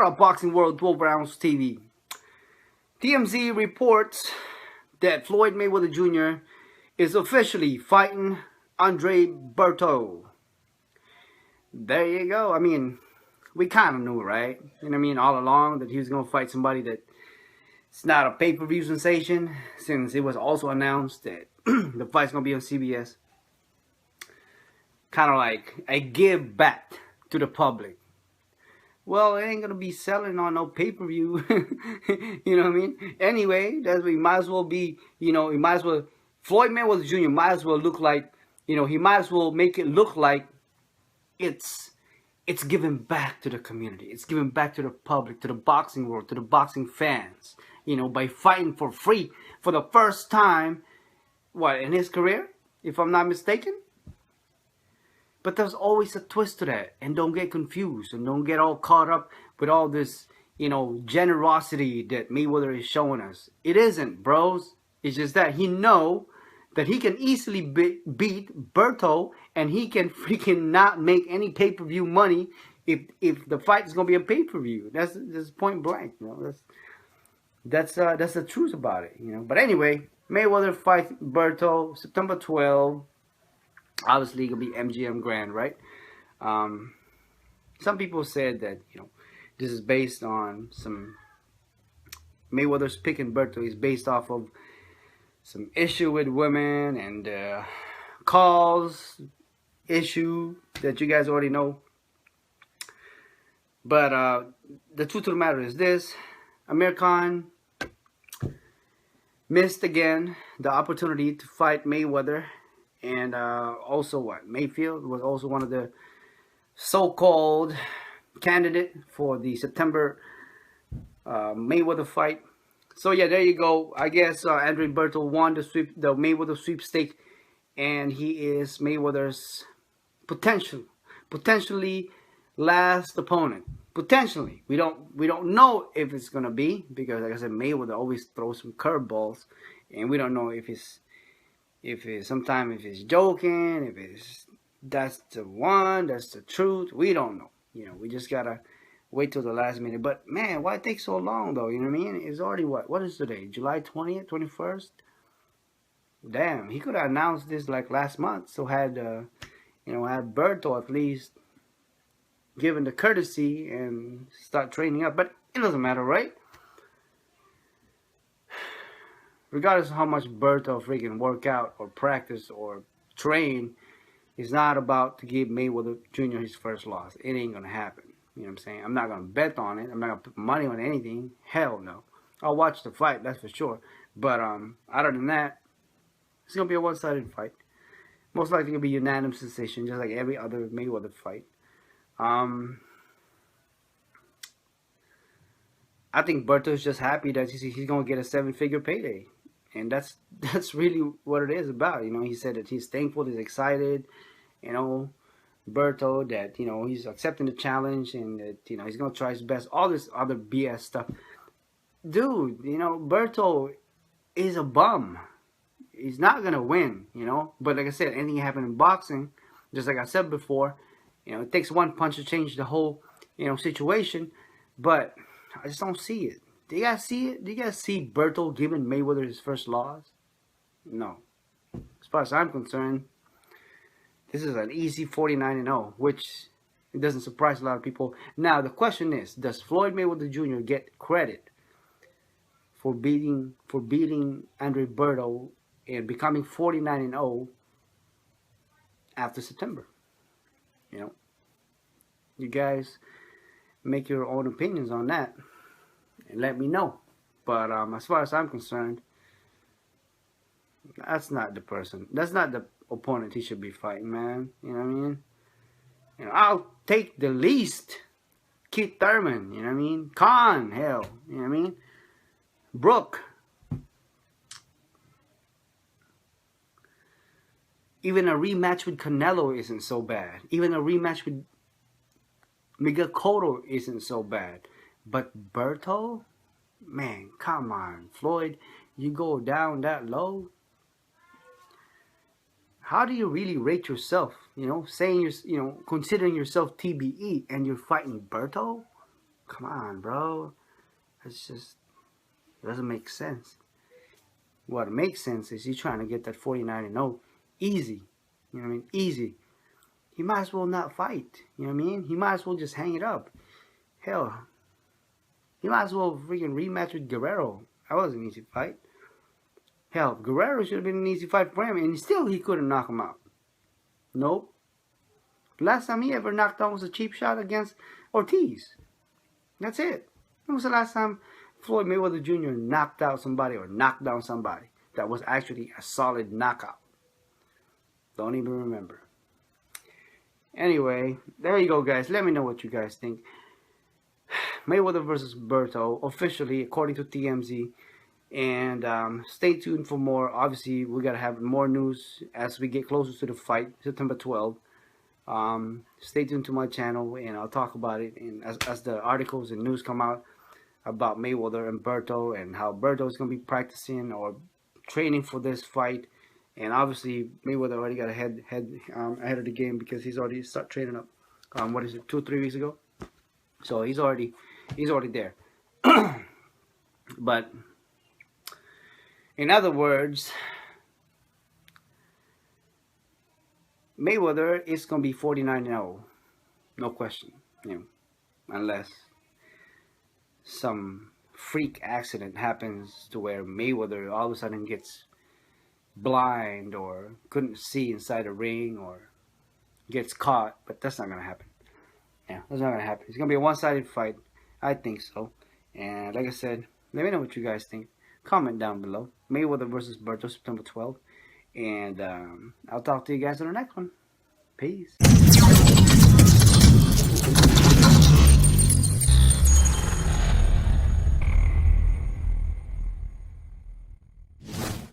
up, Boxing World 12 Rounds TV? TMZ reports that Floyd Mayweather Jr. is officially fighting Andre Berto. There you go. I mean, we kind of knew, right? You know what I mean? All along that he was going to fight somebody that it's not a pay-per-view sensation, since it was also announced that the fight's going to be on CBS. Kind of like a give back to the public. Well, it ain't going to be selling on no pay-per-view. You know what I mean? Anyway, that's what he might as well be, he might as well, Floyd Mayweather Jr. might as well look like, he might as well make it look like it's giving back to the community. It's giving back to the public, to the boxing world, to the boxing fans. By fighting for free for the first time, in his career, if I'm not mistaken. But there's always a twist to that. And don't get confused. And don't get all caught up with all this, generosity that Mayweather is showing us. It isn't, bros. It's just that he know that he can easily beat Berto. And he can freaking not make any pay-per-view money if the fight is going to be a pay-per-view. That's point blank. That's the truth about it. But anyway, Mayweather fights Berto September 12th. Obviously, it'll be MGM Grand, right? Some people said that, this is based on some Mayweather's picking Berto is based off of some issue with women and calls issue that you guys already know. But the truth of the matter is this: Amir Khan missed again the opportunity to fight Mayweather. And also Mayfield was also one of the so-called candidate for the September Mayweather fight. So yeah, there you go. I guess Andre Berto won the Mayweather sweepstake, and he is Mayweather's potentially last opponent. Potentially, we don't know if it's gonna be, because like I said, Mayweather always throws some curveballs, and we don't know if it's sometimes if it's joking, that's the one, that's the truth. We don't know. We just gotta wait till the last minute. But man, why take so long though? You know what I mean? It's already what is today? July 20th, 21st? Damn, he could have announced this like last month. So had had Berto at least given the courtesy and start training up. But it doesn't matter, right? Regardless of how much Berto freaking work out or practice or train, it's not about to give Mayweather Jr. his first loss. It ain't going to happen. You know what I'm saying? I'm not going to bet on it. I'm not going to put money on anything. Hell no. I'll watch the fight, that's for sure. But other than that, it's going to be a one-sided fight. Most likely going to be unanimous decision, just like every other Mayweather fight. I think Berto's just happy that he's going to get a 7-figure payday. And that's really what it is about. He said that he's thankful, he's excited, Berto, that, he's accepting the challenge, and that, he's going to try his best. All this other BS stuff. Dude, Berto is a bum. He's not going to win, But like I said, anything can happen in boxing. Just like I said before, it takes one punch to change the whole, situation. But I just don't see it. Do you guys see it? Do you guys see Berto giving Mayweather his first loss? No. As far as I'm concerned, this is an easy 49-0, which it doesn't surprise a lot of people. Now, the question is, does Floyd Mayweather Jr. get credit for beating Andre Berto and becoming 49-0 after September? You guys make your own opinions on that. And let me know. But as far as I'm concerned, that's not the person. That's not the opponent he should be fighting, man. You know what I mean? I'll take the least Keith Thurman. You know what I mean? Khan, hell. You know what I mean? Brooke. Even a rematch with Canelo isn't so bad. Even a rematch with Miguel Cotto isn't so bad. But Berto, man, come on, Floyd, you go down that low. How do you really rate yourself? Saying considering yourself TBE and you're fighting Berto? Come on, bro. It's just, it doesn't make sense. What makes sense is he's trying to get that 49-0 easy. You know what I mean? Easy. He might as well not fight. You know what I mean? He might as well just hang it up. Hell, he might as well freaking rematch with Guerrero. That was an easy fight. Hell, Guerrero should have been an easy fight for him, and still he couldn't knock him out. Nope. Last time he ever knocked out was a cheap shot against Ortiz. That's it. When was the last time Floyd Mayweather Jr. knocked out somebody or knocked down somebody that was actually a solid knockout? Don't even remember. Anyway, there you go, guys. Let me know what you guys think. Mayweather versus Berto, officially, according to TMZ. And stay tuned for more. Obviously, we got to have more news as we get closer to the fight, September 12th. Stay tuned to my channel, and I'll talk about it. And as the articles and news come out about Mayweather and Berto, and how Berto is going to be practicing or training for this fight. And obviously, Mayweather already got ahead of the game because he's already started training up. What is it, 2 or 3 weeks ago? So he's already there. But in other words, Mayweather is gonna be 49-0, no question. You know, unless some freak accident happens to where Mayweather all of a sudden gets blind or couldn't see inside a ring or gets caught, but that's not gonna happen. Yeah, that's not gonna happen. It's gonna be a one-sided fight. I think so. And like I said, let me know what you guys think. Comment down below. Mayweather versus Berto, September 12th. And I'll talk to you guys on the next one. Peace.